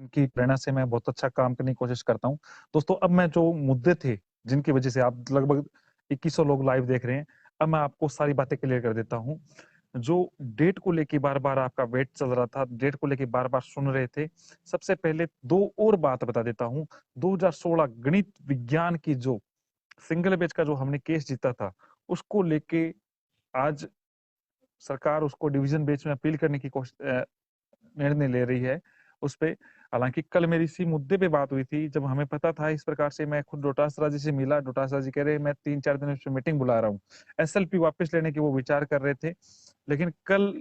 जिनकी प्रेरणा से मैं बहुत अच्छा काम करने की कोशिश करता हूँ। दोस्तों, अब मैं जो मुद्दे थे, जिनकी वजह से आप लगभग 2100 लोग लाइव देख रहे हैं, अब मैं आपको सारी बातें क्लियर कर देता हूँ। जो डेट को लेके बार-बार आपका वेट चल रहा था, डेट को लेके बार-बार सुन रहे थे, सबसे पहले 2 और बात बता देता हूँ। 2016 गणित विज्ञान की जो सिंगल बेंच का जो हमने केस जीता था, उसको लेके आज सरकार उसको डिवीज़न बेंच में अपील करने की निर्णय ले रही है उस पे। हालाँकि कल मेरी इसी मुद्दे पे बात हुई थी, जब हमें पता था इस प्रकार से। मैं खुद डोटासरा जी से मिला, डोटासरा जी कह रहे मैं 3-4 दिन में मीटिंग बुला रहा हूँ। एसएलपी वापस लेने की वो विचार कर रहे थे, लेकिन कल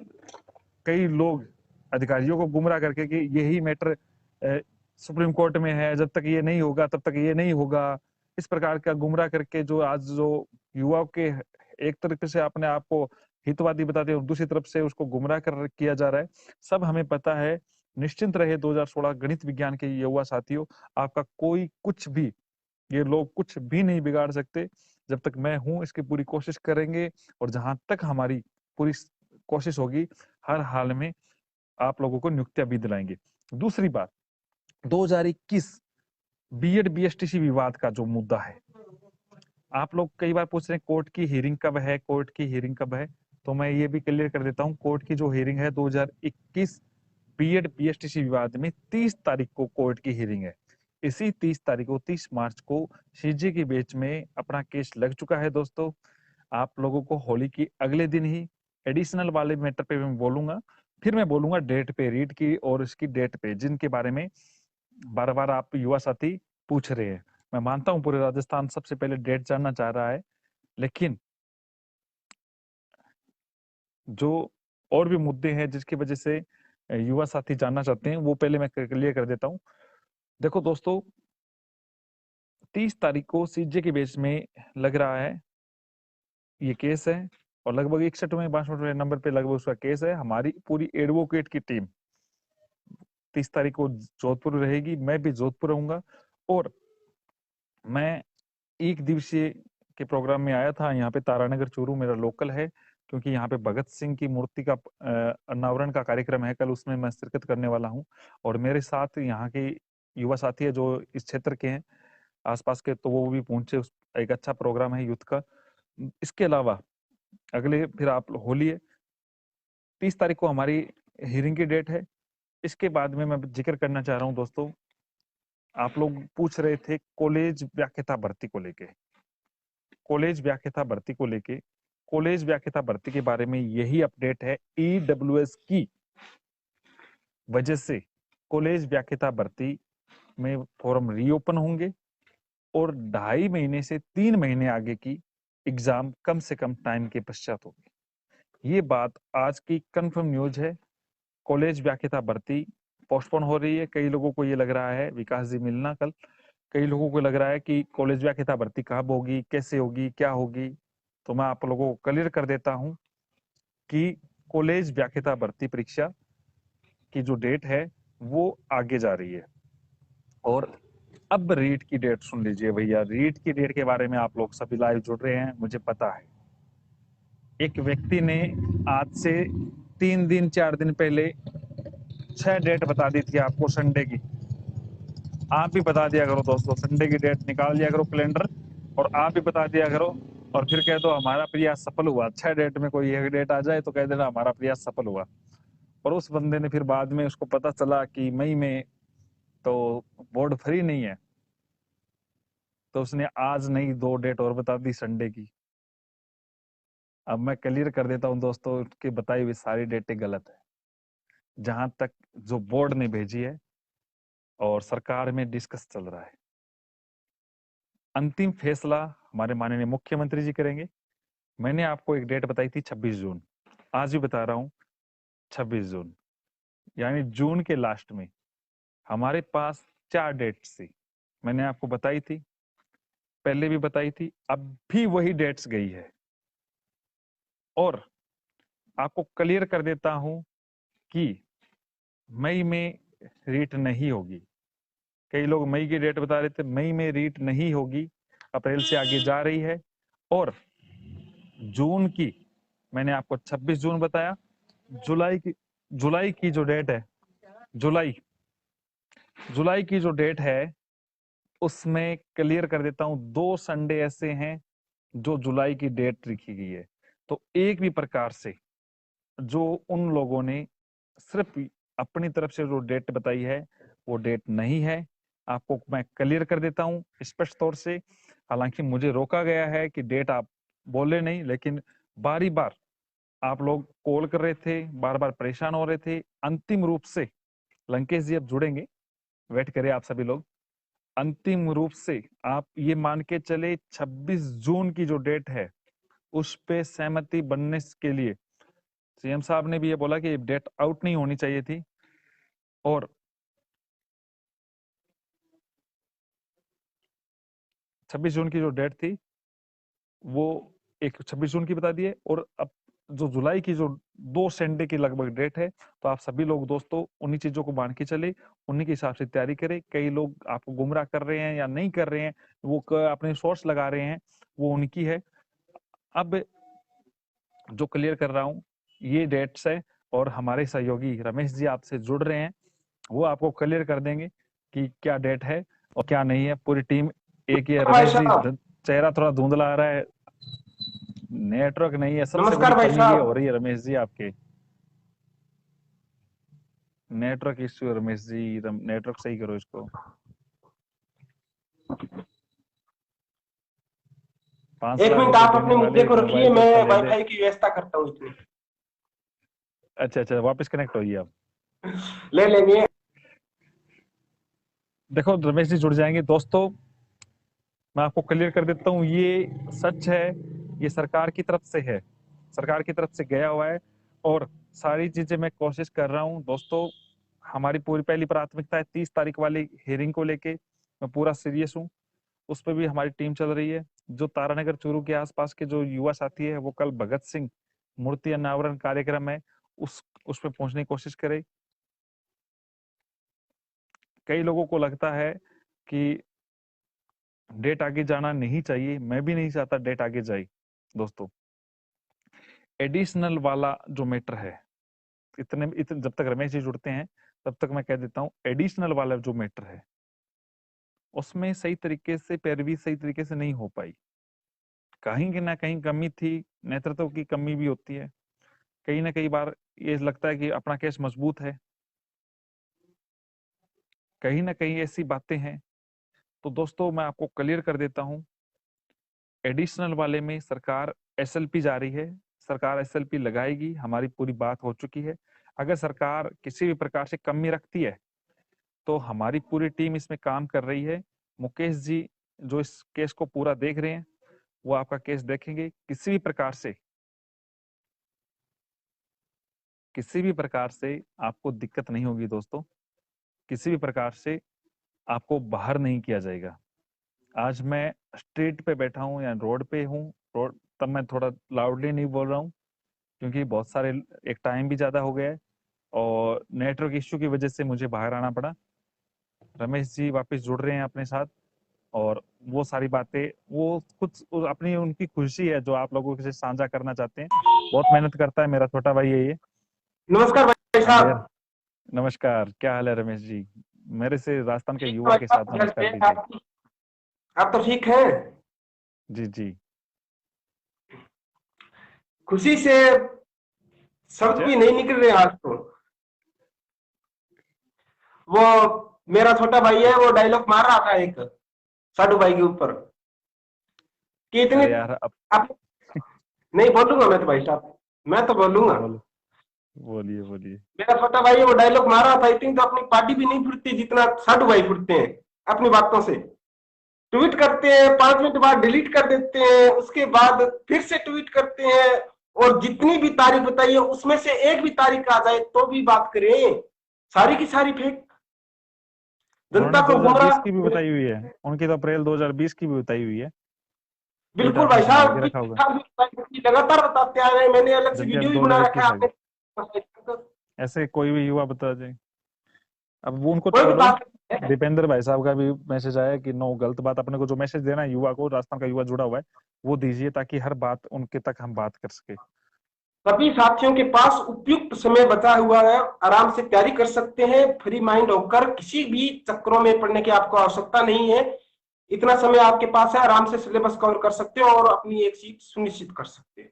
कई लोग अधिकारियों को गुमराह करके कि यही मैटर सुप्रीम कोर्ट में है, जब तक ये नहीं होगा तब तक ये नहीं होगा, इस प्रकार का गुमराह करके जो आज जो युवाओं के एक तरीके से अपने आप को हितवादी बताते हैं और दूसरी तरफ से उसको गुमराह कर किया जा रहा है। सब हमें पता है। निश्चिंत रहे 2016 गणित विज्ञान के युवा साथियों, आपका कोई कुछ भी, ये लोग कुछ भी नहीं बिगाड़ सकते। जब तक मैं हूँ, इसकी पूरी कोशिश करेंगे और जहाँ तक हमारी पूरी कोशिश होगी, हर हाल में आप लोगों को नियुक्तियाँ भी दिलाएँगे। दूसरी बात, 2021 बीएड बीएसटीसी विवाद का जो मुद्दा है, आप लोग कई बार पूछ रहे हैं कोर्ट की हियरिंग कब है, कोर्ट की हियरिंग कब है? तो मैं ये भी क्लियर कर देता हूँ, कोर्ट की जो हियरिंग है 2021 बीएड बीएसटीसी विवाद में 30 तारीख को कोर्ट की हियरिंग है। इसी 30 तारीख को 30 मार्च को सीजे की बेंच में अपना केस लग चुका है दोस्तों। आप लोगों को होली की अगले दिन ही एडिशनल वाले मैटर पे मैं बोलूंगा। फिर मैं बोलूंगा डेट पे, रीट की और इसकी डेट पे, जिनके बारे में बार-बार आप युवा साथी पूछ रहे हैं। मैं मानता हूँ पूरे राजस्थान सबसे पहले डेट जानना चाह रहा है, लेकिन जो और भी मुद्दे हैं जिसकी वजह से युवा साथी जानना चाहते हैं, वो पहले मैं क्लियर कर देता हूँ। देखो दोस्तों, 30 तारीख को सीजे के बेंच में लग रहा है ये केस है और लगभग 61वें नंबर पे लगभग उसका केस है। हमारी पूरी एडवोकेट की टीम 30 तारीख को जोधपुर रहेगी, मैं भी जोधपुर रहूंगा और मैं एक दिवसीय के प्रोग्राम में आया था। यहाँ पे तारानगर चूरू मेरा लोकल है, क्योंकि यहाँ पे भगत सिंह की मूर्ति का अनावरण का कार्यक्रम है कल, उसमें मैं शिरकत करने वाला हूँ और मेरे साथ यहाँ के युवा साथी है जो इस क्षेत्र के हैं आसपास के, तो वो भी पहुंचे। एक अच्छा प्रोग्राम है यूथ का। इसके अलावा अगले फिर आप होली है, 30 तारीख को हमारी हियरिंग की डेट है। इसके बाद में मैं जिक्र करना चाह रहा हूँ दोस्तों, आप लोग पूछ रहे थे कॉलेज व्याख्याता भर्ती को लेके। कॉलेज व्याख्याता भर्ती को लेके, कॉलेज व्याख्याता भर्ती के बारे में यही अपडेट है। ईडब्ल्यूएस की वजह से कॉलेज व्याख्याता भर्ती में फॉर्म रीओपन होंगे और 2.5 महीने से 3 महीने आगे की एग्जाम कम से कम टाइम के पश्चात होगी। ये बात आज की कंफर्म न्यूज है। कॉलेज व्याख्याता भर्ती पोस्टपोन हो रही है। कई लोगों को ये लग रहा है, विकास जी मिलना कल, कई लोगों को लग रहा है कि कॉलेज व्याख्याता भर्ती कब होगी, कैसे होगी, क्या होगी। तो मैं आप लोगों को क्लियर कर देता हूं कि कॉलेज व्याख्याता भर्ती परीक्षा की जो डेट है वो आगे जा रही है। और अब रीट की डेट सुन लीजिए भैया। रीट की डेट के बारे में आप लोग सभी लाइव जुड़ रहे हैं, मुझे पता है। एक व्यक्ति ने आज से 3 दिन 4 दिन पहले 6 डेट बता दी थी आपको संडे की। आप भी बता दिया करो दोस्तों, संडे की डेट निकाल दिया करो कैलेंडर और आप भी बता दिया करो और फिर कह दो हमारा प्रयास सफल हुआ। 6 डेट में कोई एक डेट आ जाए तो कह देना हमारा प्रयास सफल हुआ। और उस बंदे ने फिर बाद में उसको पता चला कि मई में तो बोर्ड फ्री नहीं है, तो उसने आज नई 2 डेट और बता दी संडे की। अब मैं क्लियर कर देता हूं दोस्तों, उसकी बताई हुई सारी डेटें गलत है। जहां तक जो बोर्ड ने भेजी है और सरकार में डिस्कस चल रहा है, अंतिम फैसला हमारे माननीय मुख्यमंत्री जी करेंगे। मैंने आपको एक डेट बताई थी 26 जून, आज भी बता रहा हूं 26 जून, यानी जून के लास्ट में हमारे पास 4 डेट्स थी। मैंने आपको बताई थी, पहले भी बताई थी, अब भी वही डेट्स गई है। और आपको क्लियर कर देता हूं कि मई में रीट नहीं होगी। कई लोग मई की डेट बता रहे थे, मई में रीट नहीं होगी, अप्रैल से आगे जा रही है। और जून की मैंने आपको 26 जून बताया। जुलाई की जो डेट है, जुलाई जुलाई की जो डेट है उसमें क्लियर कर देता हूं, 2 संडे ऐसे हैं जो जुलाई की डेट लिखी गई है। तो एक भी प्रकार से जो उन लोगों ने सिर्फ अपनी तरफ से जो डेट बताई है वो डेट नहीं है। आपको मैं क्लियर कर देता हूं स्पष्ट तौर से। हालांकि मुझे रोका गया है कि डेट आप बोले नहीं, लेकिन बारी बार आप लोग कॉल कर रहे थे, बार बार परेशान हो रहे थे। अंतिम रूप से लंकेश जी अब जुड़ेंगे, वेट करें आप सभी लोग। अंतिम रूप से आप ये मान के चले 26 जून की जो डेट है उस पे सहमति बनने के लिए सीएम साहब ने भी ये बोला कि डेट आउट नहीं होनी चाहिए थी। और 26 जून की जो डेट थी वो एक 26 जून की बता दिए, और अब जो जुलाई की जो 2 संडे की लगभग डेट है, तो आप सभी लोग दोस्तों उन्हीं चीजों को मान के चले, उन्हीं के हिसाब से तैयारी करें। कई लोग आपको गुमराह कर रहे हैं या नहीं कर रहे हैं, वो अपने सोर्स लगा रहे हैं, वो उनकी है। अब जो क्लियर कर रहा हूँ ये डेट्स है, और हमारे सहयोगी रमेश जी आपसे जुड़ रहे हैं, वो आपको क्लियर कर देंगे कि क्या डेट है और क्या नहीं है। पूरी टीम एक ही है। भाई रमेश जी साहब। चेहरा थोड़ा धुंधला आ रहा है, नेटवर्क नहीं है, सबसे बड़ी नमस्कार भाई कमी ये हो साहब। रही है रमेश जी आपके। नेटवर्क इश्यू है रमेश जी, नेटवर्क सही करो इसको। 5 एक लाख मिनट रुपए आप देने अपने मुद्दे वाले को रखिए, मोबाइल के मैं ऊपर ले दे। वाईफाई की व्यवस्था करता हूँ इतनी। अच्छा अच्छा, वापस कनेक्ट होइए आप। ले लेंगे। देखो रमेश जी जुड़ जाएंगे दोस्तों। मैं आपको क्लियर कर देता हूँ, ये सच है, ये सरकार की तरफ से है, सरकार की तरफ से गया हुआ है। और सारी चीजें मैं कोशिश कर रहा हूँ दोस्तों। हमारी पूरी पहली प्राथमिकता है 30 तारीख वाली हियरिंग को लेके, मैं पूरा सीरियस हूँ। उस पर भी हमारी टीम चल रही है। जो तारानगर चूरू के आसपास के जो युवा साथी है वो कल भगत सिंह मूर्ति अनावरण कार्यक्रम है, उस पे पहुंचने की कोशिश करें। कई लोगों को लगता है कि डेट आगे जाना नहीं चाहिए, मैं भी नहीं चाहता डेट आगे जाए दोस्तों। एडिशनल वाला जो मैटर है, इतने जब तक रमेश जी जुड़ते हैं तब तक मैं कह देता हूँ, एडिशनल वाला जो मैटर है उसमें सही तरीके से पैरवी सही तरीके से नहीं हो पाई। कहीं ना कहीं कमी थी, नेतृत्व की कमी भी होती है। कहीं ना कई बार ये लगता है कि अपना केस मजबूत है, कहीं ना कहीं ऐसी बातें हैं। तो दोस्तों मैं आपको क्लियर कर देता हूं, एडिशनल वाले में सरकार एसएलपी जा रही है, सरकार एसएलपी लगाएगी, हमारी पूरी बात हो चुकी है। अगर सरकार किसी भी प्रकार से कमी रखती है तो हमारी पूरी टीम इसमें काम कर रही है। मुकेश जी जो इस केस को पूरा देख रहे हैं वो आपका केस देखेंगे। किसी भी प्रकार से आपको दिक्कत नहीं होगी दोस्तों, किसी भी प्रकार से आपको बाहर नहीं किया जाएगा। आज मैं स्ट्रीट पे बैठा हूँ या रोड पे हूँ, रोड तब मैं थोड़ा लाउडली नहीं बोल रहा हूँ क्योंकि बहुत सारे एक टाइम भी ज्यादा हो गया है और नेटवर्क इश्यू की वजह से मुझे बाहर आना पड़ा। रमेश जी वापस जुड़ रहे हैं अपने साथ, और वो सारी बातें वो कुछ अपनी उनकी खुशी है जो आप लोगों से साझा करना चाहते हैं। बहुत मेहनत करता है मेरा छोटा भाई है ये। नमस्कार भाई अबे साहब। नमस्कार, क्या हाल है रमेश जी? मेरे से राजस्थान के ठीक है युवा भाई के साथ साहब, घर नमस्कार पे दीजिए। आप तो ठीक हैं? जी जी। खुशी से शब्द अच्छा। भी नहीं निकल रहे आज तो। वो मेरा छोटा भाई है, वो डायलॉग मार रहा था एक साडू भाई के ऊपर कि इतने अरे यार अब आप। नहीं बोलूंगा मैं तो भाई साहब, मैं तो बोलूंगा। बोलो, बोलिए बोलिए। मेरा छोटा भाई है, वो डायलॉग मार रहा था, इतनी तो अपनी पार्टी भी नहीं फुटती जितना साडू भाई फुटते हैं अपनी बातों से। ट्वीट करते हैं, 5 मिनट बाद डिलीट कर देते हैं, उसके बाद फिर से ट्वीट करते हैं। और जितनी भी तारीख बताई है उसमें से एक भी तारीख आ जाए तो भी बात करें, सारी की सारी फेक, उन्होंने जनता को गुमराह। 2020 की भी बताई हुई है, उनकी तो अप्रैल 2020 की भी बताई हुई है। ट्वीट बिल्कुल आपने भाई संभाल साहब, के रखा पिछले होगा। साल भी लगातार बताते आ रहे हैं, मैंने अलग से जबकि वीडियो अब भी बना रखा 2021 है आ गया। आपने। ऐसे कोई भी युवा बता जाए, अब वो उनको कोई भी छोड़ो। बात है। दीपेंद्र भाई साहब का भी मैसेज आया कि नो गलत बात, अपने को जो मैसेज देना है युवा को, राजस्थान का युवा जुड़ा हुआ है वो दीजिए ताकि हर बात उनके तक हम बात कर सके। सभी साथियों के पास उपयुक्त समय बचा हुआ है, आराम से तैयारी कर सकते हैं, फ्री माइंड होकर किसी भी चक्करों में पढ़ने की आपको आवश्यकता नहीं है। इतना समय आपके पास है, आराम से सिलेबस कवर कर सकते हो और अपनी एक सीट सुनिश्चित कर सकते हैं।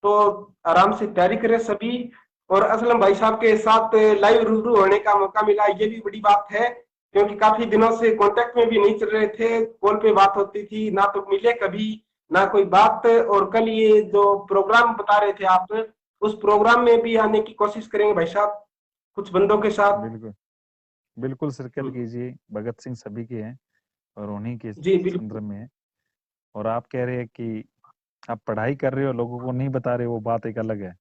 तो आराम से तैयारी करें सभी। और असलम भाई साहब के साथ लाइव रूबरू होने का मौका मिला, ये भी बड़ी बात है, क्योंकि काफी दिनों से कांटेक्ट में भी नहीं चल रहे थे, कॉल पे बात होती थी ना, तो मिले कभी ना कोई बात। और कल ये जो प्रोग्राम बता रहे थे आप, उस प्रोग्राम में भी आने की कोशिश करेंगे भाई साहब, कुछ बंदों के साथ। बिल्कुल बिल्कुल शिरकत हम्म, कीजिए, भगत सिंह सभी के हैं और उन्हीं के जी बिल्कुल। संदर्भ में है। और आप कह रहे हैं कि आप पढ़ाई कर रहे हो, लोगों को नहीं बता रहे, वो बात एक अलग है।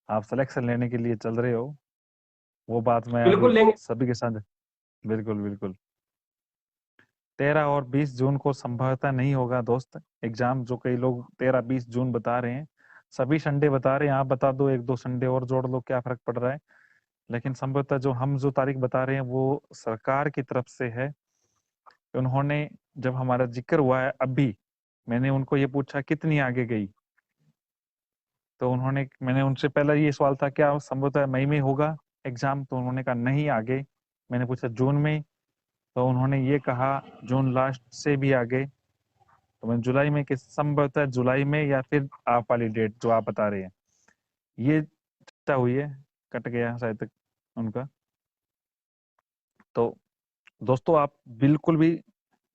आप सिलेक्शन लेने के लिए चल रहे हो, वो बात मैं अभी बिल्कुल लेंगे। सभी के साथ। बिल्कुल बिल्कुल। 13 और 20 जून को संभवतः नहीं होगा दोस्त एग्जाम, जो कई लोग 13-20 जून बता रहे हैं। सभी संडे बता रहे हैं, आप बता दो 1-2 संडे और जोड़ लो, क्या फर्क पड़ रहा है। लेकिन संभवतः जो तारीख बता रहे हैं वो सरकार की तरफ से है। उन्होंने, जब हमारा जिक्र हुआ है अभी, मैंने उनको ये पूछा कितनी आगे गई, तो मैंने उनसे पहला ये सवाल था क्या संभवतः मई में होगा एग्जाम, तो उन्होंने कहा नहीं आगे। मैंने पूछा जून में, तो उन्होंने ये कहा जून लास्ट से भी आगे। तो मैं जुलाई में, किस संभवतः जुलाई में या फिर आप वाली डेट जो आप बता रहे हैं, ये चर्चा हुई है। कट गया शायद तक उनका। तो दोस्तों आप बिल्कुल भी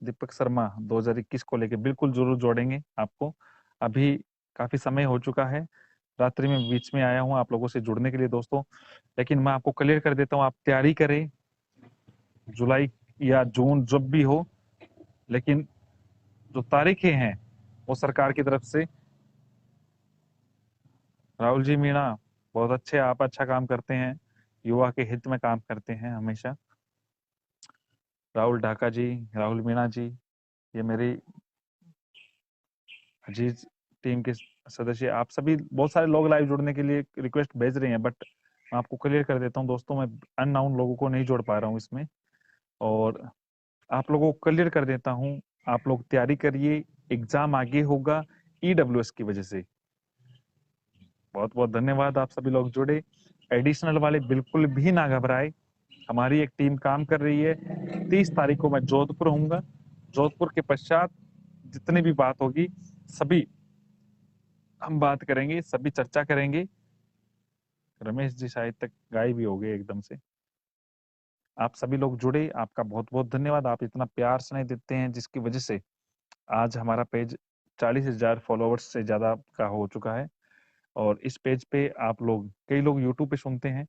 दीपक शर्मा 2021 को लेके बिल्कुल जरूर जोड़ेंगे आपको। अभी काफी समय हो चुका है, रात्रि में बीच में आया हूँ आप लोगों से जुड़ने के लिए दोस्तों। लेकिन मैं आपको क्लियर कर देता हूँ, आप तैयारी करें जुलाई या जून जब भी हो, लेकिन जो तारीखें हैं वो सरकार की तरफ से। राहुल जी मीणा, बहुत अच्छे, आप अच्छा काम करते हैं, युवा के हित में काम करते हैं हमेशा। राहुल ढाका जी, राहुल मीणा जी, ये मेरी अजीज टीम के सदस्य, आप सभी, बहुत सारे लोग लाइव जुड़ने के लिए रिक्वेस्ट भेज रहे हैं, बट मैं आपको क्लियर कर देता हूँ दोस्तों, मैं अननाउन लोगों को नहीं जोड़ पा रहा हूँ इसमें। और आप लोगों को क्लियर कर देता हूँ, आप लोग तैयारी करिए, एग्जाम आगे होगा ईडब्ल्यूएस की वजह से। बहुत बहुत धन्यवाद, आप सभी लोग जुड़े। एडिशनल वाले बिल्कुल भी ना घबराए, हमारी एक टीम काम कर रही है। 30 तारीख को मैं जोधपुर होऊंगा, जोधपुर के पश्चात जितनी भी बात होगी सभी हम बात करेंगे, सभी चर्चा करेंगे। रमेश जी शायद तक गायब भी हो गए एकदम से। आप सभी लोग जुड़े, आपका बहुत बहुत धन्यवाद, आप इतना प्यार स्नेह देते हैं जिसकी वजह से आज हमारा पेज 40,000 फॉलोअर्स से ज्यादा का हो चुका है। और इस पेज पे आप लोग, कई लोग यूट्यूब पे सुनते हैं,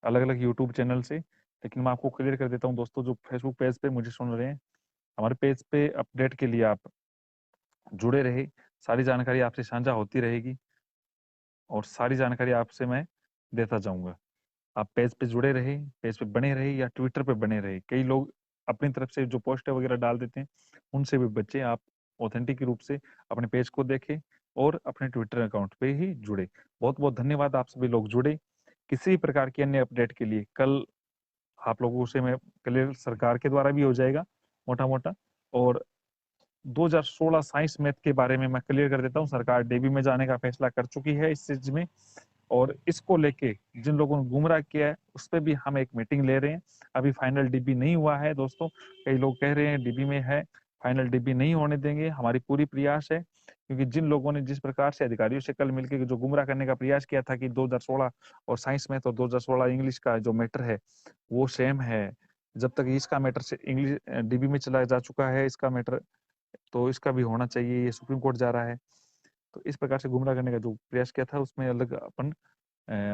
अलग अलग यूट्यूब चैनल से, लेकिन मैं आपको क्लियर कर देता हूँ दोस्तों, जो फेसबुक पेज पे मुझे सुन रहे हैं, हमारे पेज पे अपडेट के लिए आप जुड़े रहे, सारी जानकारी आपसे साझा होती रहेगी और सारी जानकारी आपसे मैं देता जाऊंगा। आप पेज पे जुड़े रहे, पेज पे बने रहे या ट्विटर पे बने रहे। कई लोग अपनी तरफ से जो पोस्टर वगैरह डाल देते हैं, उनसे भी बचे। आप ऑथेंटिक रूप से अपने पेज को देखें और अपने ट्विटर अकाउंट पे ही जुड़े। बहुत बहुत धन्यवाद, आप सभी लोग जुड़े। किसी भी प्रकार की अन्य अपडेट के लिए कल आप लोगों से मैं क्लियर सरकार के द्वारा भी हो जाएगा मोटा मोटा। और 2016 साइंस मैथ के बारे में मैं क्लियर कर देता हूँ, सरकार डीबी में जाने का फैसला कर चुकी है इस चीज में। और इसको लेके जिन लोगों ने गुमराह किया है उस पर भी हम एक मीटिंग ले रहे हैं। अभी फाइनल डीबी नहीं हुआ है दोस्तों, कई लोग कह रहे हैं डीबी में है, फाइनल डीबी नहीं होने देंगे, हमारी पूरी प्रयास है। क्योंकि जिन लोगों ने जिस प्रकार से अधिकारियों से कल मिलकर जो गुमराह करने का प्रयास किया था कि 2016 और साइंस मैथ और 2016 इंग्लिश का जो मैटर है वो सेम है, जब तक इसका मैटर से इंग्लिश डीबी में चला जा चुका है इसका मैटर, तो इसका भी होना चाहिए, ये सुप्रीम कोर्ट जा रहा है। तो इस प्रकार से गुमराह करने का जो प्रयास किया था उसमें अलग अपन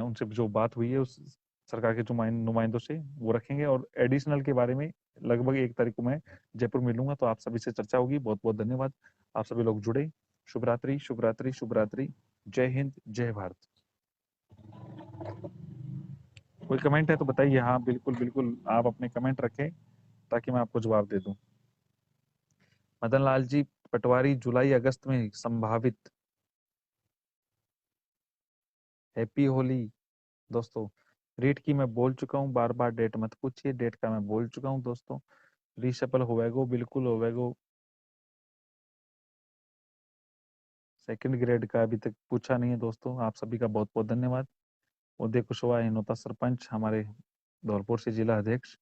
उनसे जो बात हुई है उस सरकार के जो नुमाइंदों से वो रखेंगे। और एडिशनल के बारे में लगभग 1 तारीख को मैं जयपुर मिलूंगा, तो आप सभी से चर्चा होगी। बहुत बहुत धन्यवाद, आप सभी लोग जुड़े। शुभ रात्रि, शुभ रात्रि, शुभ रात्रि। जय हिंद, जय भारत। कोई कमेंट है तो बताइए। हाँ बिल्कुल बिल्कुल, आप अपने कमेंट रखें ताकि मैं आपको जवाब दे दूं। मदन लाल जी पटवारी, जुलाई अगस्त में संभावित। हैप्पी होली दोस्तों। डेट की मैं बोल चुका हूँ, बार बार डेट मत पूछिए, डेट का मैं बोल चुका हूँ दोस्तों। रीशफल होवेगो, बिल्कुल होवेगो। सेकंड ग्रेड का अभी तक पूछा नहीं है दोस्तों। आप सभी का बहुत बहुत धन्यवाद। उदय कुशवाहा हिनोता सरपंच, हमारे धौलपुर से जिला अध्यक्ष।